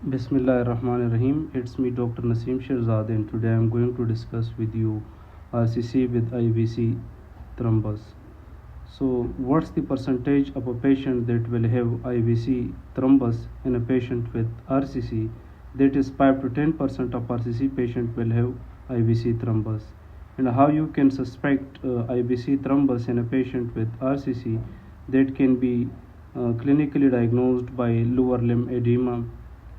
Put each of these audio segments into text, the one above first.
Bismillahirrahmanirrahim. It's me, Dr. Naseem Shirzad, and today I'm going to discuss with you RCC with IVC thrombus. So, what's the percentage of a patient that will have IVC thrombus in a patient with RCC? That is 5 to 10% of RCC patient will have IVC thrombus. And how you can suspect IVC thrombus in a patient with RCC? That can be clinically diagnosed by lower limb edema,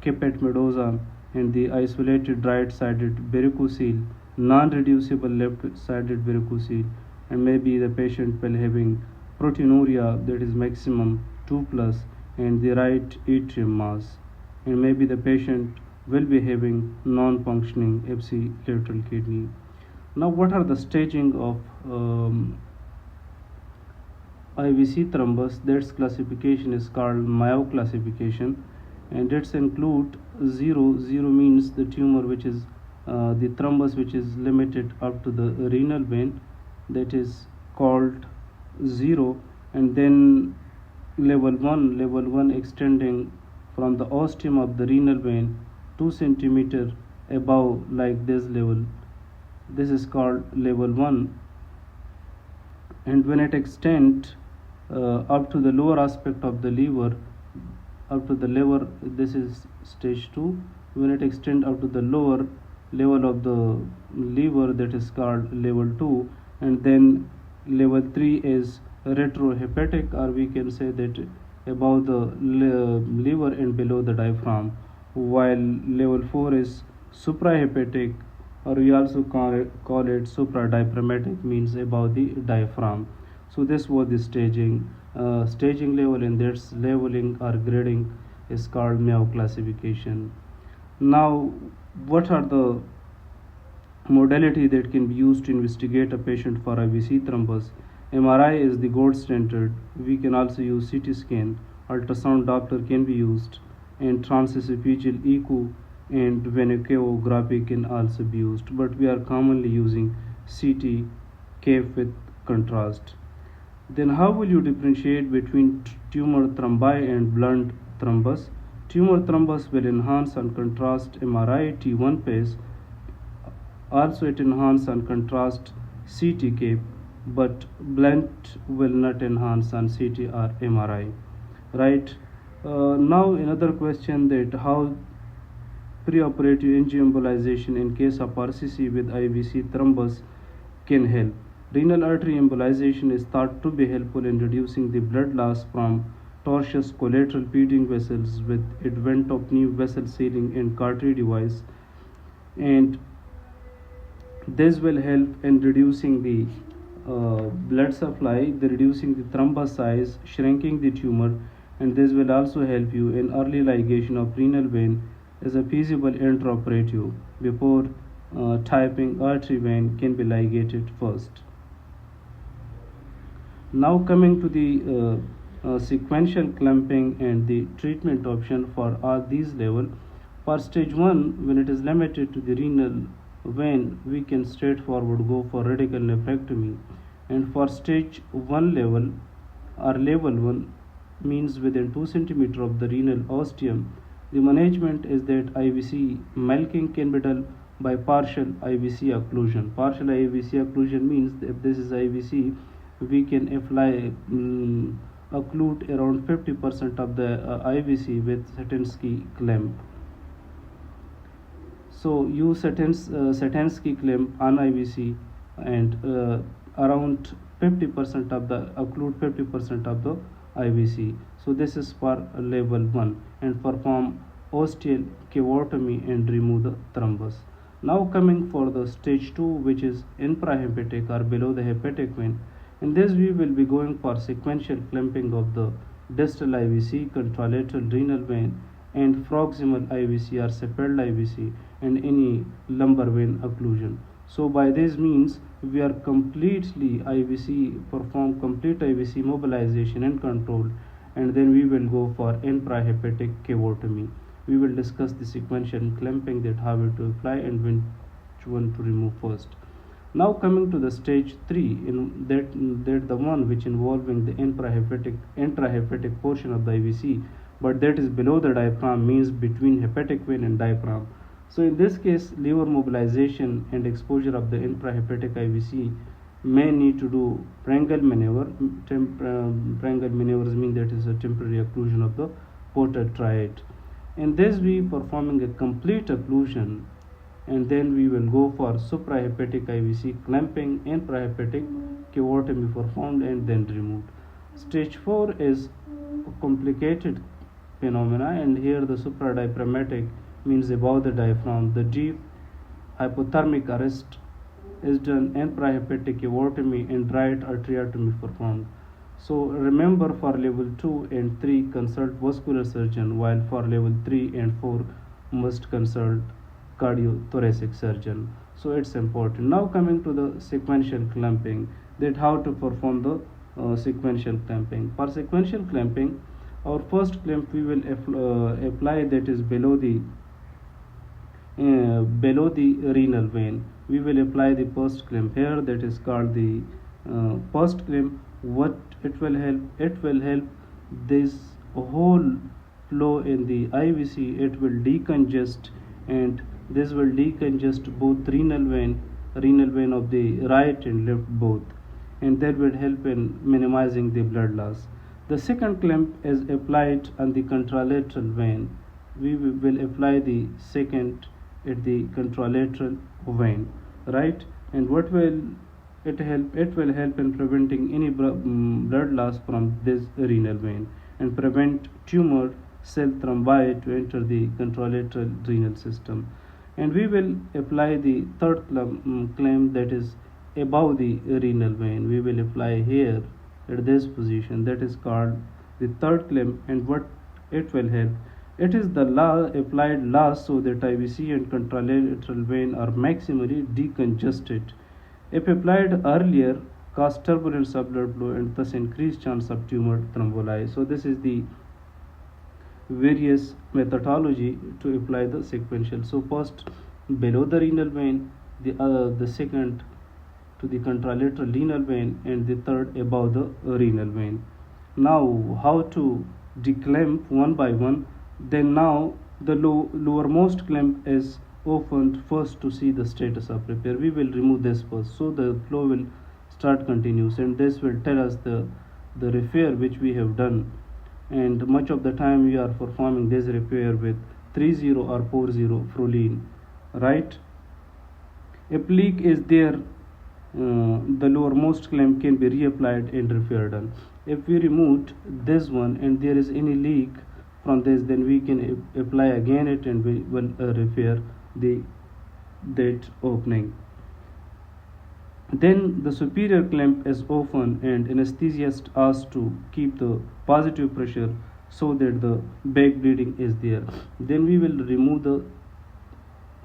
caput medusa, and the isolated right-sided varicocele, non-reducible left-sided varicocele, and maybe the patient will having proteinuria that is maximum 2 plus and the right atrium mass, and maybe the patient will be having non-functioning FC lateral kidney. Now, what are the staging of IVC thrombus? That's classification is called Mayo classification, and it's include 0. 0 means the tumor which is the thrombus which is limited up to the renal vein, that is called 0. And then level 1 extending from the ostium of the renal vein 2 centimeter above, like this level, this is called level 1. And when it extends up to the lower aspect of the liver, up to the liver, this is stage 2. When it extends up to the lower level of the liver, that is called level 2. And then level 3 is retrohepatic, or we can say that above the liver and below the diaphragm, while level 4 is suprahepatic, or we also call it supradiaphragmatic, means above the diaphragm. So this was the staging level, and that's leveling or grading is called Mayo classification. Now, what are the modality that can be used to investigate a patient for IVC thrombus? MRI is the gold standard. We can also use CT scan, ultrasound Doppler can be used, and transesophageal echo and venecography can also be used, but we are commonly using CT CAF with contrast. Then how will you differentiate between tumor thrombi and blunt thrombus? Tumor thrombus will enhance and contrast MRI T1 phase. Also it enhance and contrast CT CAF, but blunt will not enhance on CT or MRI. Right? Now another question, that how preoperative angioembolization in case of RCC with IVC thrombus can help. Renal artery embolization is thought to be helpful in reducing the blood loss from tortuous collateral feeding vessels with advent of new vessel sealing and cautery device, and this will help in reducing the blood supply, the reducing the thrombus size, shrinking the tumor, and this will also help you in early ligation of renal vein as a feasible intraoperative before typing artery vein can be ligated first. Now coming to the sequential clamping and the treatment option for all these level. For stage 1, when it is limited to the renal vein, we can straightforward go for radical nephrectomy. And for stage 1 level, or level 1, means within 2 centimeter of the renal ostium, the management is that IVC milking can be done by partial IVC occlusion. Partial IVC occlusion means if this is IVC, we can apply occlude around 50% of the IVC with Satansky clamp. So use Satansky clamp on IVC, and around 50% of the occlude 50% of the IVC. So this is for level 1, and perform ostial cavotomy and remove the thrombus. Now coming for the stage 2, which is infrahepatic or below the hepatic vein. In this we will be going for sequential clamping of the distal IVC, contralateral renal vein, and proximal IVC or sepal IVC, and any lumbar vein occlusion. So by this means we are completely perform complete IVC mobilization and control, and then we will go for infrahepatic cavotomy. We will discuss the sequential clamping, that how to apply and which one to remove first. Now coming to the stage 3, in that the one which involving the intrahepatic portion of the IVC, but that is below the diaphragm, means between hepatic vein and diaphragm. So in this case, liver mobilization and exposure of the intrahepatic IVC may need to do Prangal maneuver. Prangal maneuvers mean that is a temporary occlusion of the portal triad. In this we performing a complete occlusion, and then we will go for suprahepatic IVC clamping, intrahepatic cavotomy performed and then removed. Stage 4 is a complicated phenomena, and here the supradiaphragmatic means above the diaphragm. The deep hypothermic arrest is done, intrahepatic cavotomy and right arteriotomy performed. So remember, for level 2 and 3 consult vascular surgeon, while for level 3 and 4 must consult cardiothoracic surgeon. So it's important. Now coming to the sequential clamping, that how to perform the sequential clamping. For sequential clamping, our first clamp we will apply, that is below the renal vein. We will apply the first clamp here, that is called the first clamp. What it will help? It will help this whole flow in the IVC. It will decongest, and this will decongest both renal vein of the right and left both, and that will help in minimizing the blood loss. The second clamp is applied on the contralateral vein. We will apply the second at the contralateral vein, right? And what will it help? It will help in preventing any blood loss from this renal vein and prevent tumor cell thrombi to enter the contralateral renal system. And we will apply the third clamp, that is above the renal vein. We will apply here at this position, that is called the third clamp. And what it will help? It is the applied last, so that IVC and contralateral vein are maximally decongested. If applied earlier, cause turbulence of blood flow and thus increased chance of tumor thromboli. So this is the various methodology to apply the sequential. So first below the renal vein, the second to the contralateral renal vein, and the third above the renal vein. Now how to declamp one by one? Then now the lowermost clamp is opened first to see the status of repair. We will remove this first, so the flow will start continuous, and this will tell us the repair which we have done. And much of the time we are performing this repair with 30 or 40 Frolin, right? If leak is there, the lowermost clamp can be reapplied and repair done. If we removed this one and there is any leak from this, then we can apply again it, and we will repair that opening. Then the superior clamp is open, and anesthesiast asked to keep the positive pressure so that the back bleeding is there. Then we will remove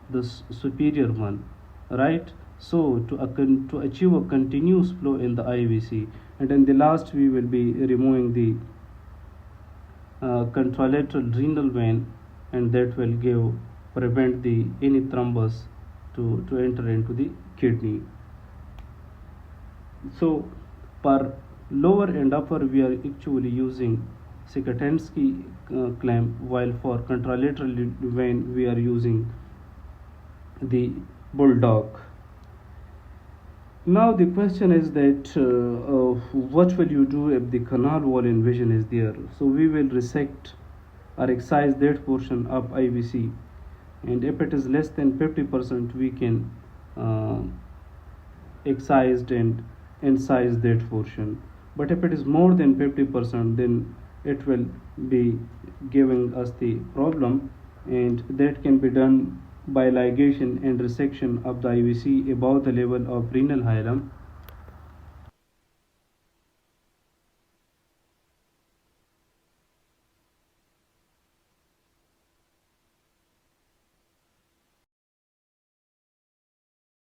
the superior one, right? So to achieve a continuous flow in the IVC, and in the last we will be removing the contralateral renal vein, and that will prevent any thrombus to enter into the kidney. So for lower and upper we are actually using Sikatensky clamp, while for contralateral vein we are using the bulldog. Now the question is that what will you do if the canal wall invasion is there? So we will resect or excise that portion of IVC, and if it is less than 50%, we can excise and incise that portion. But if it is more than 50%, then it will be giving us the problem, and that can be done by ligation and resection of the IVC above the level of renal hilum,